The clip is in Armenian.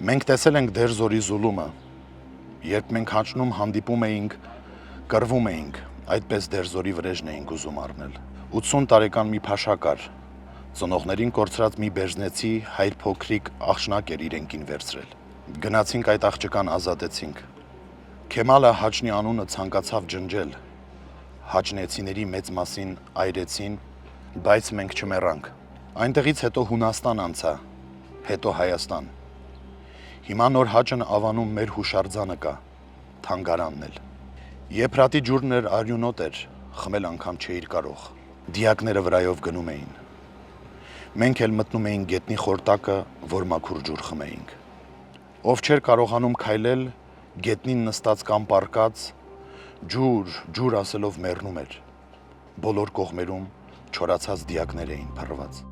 Մենք տեսել ենք դերձորի զուլումը, երբ մենք հաճնում հանդիպում էինք, կռվում էինք, այդպես դերձորի վրեժն էինք ուզում առնել։ 80 տարեկան մի փաշակար, ծնողներին կորցրած մի բերձնեցի հայր փոքրիկ աղջնակ էր իրենքին վերցրել։ Գնացինք այդ աղջկան ազատեցինք։ Քեմալը Հաճնի անունը ցանկացավ ջնջել, հաճնեցիների մեծ մասին այրեցին, բայց մենք չմեռանք։ Այնտեղից հետո Հունաստան անցա, հետո Հայաստան։ Հիմա նոր Հաճն ավանում մեր հուշարձանը կա, թանգարանն էլ։ Եփրատի ջուրն էր արյունոտ էր, խմել անգամ չէիր կարող։ Դիակները վրայով գնում էին։ Մենք էլ մտնում էինք գետնի խորտակը, որ մաքուր ջուր խմեինք։ Ով չէր կարողանում քայլել, գետնին նստած կամ պառկած, ջուր ասելով մեռնում էր։ Բոլոր կողմերում չորացած դիակներ էին փռված։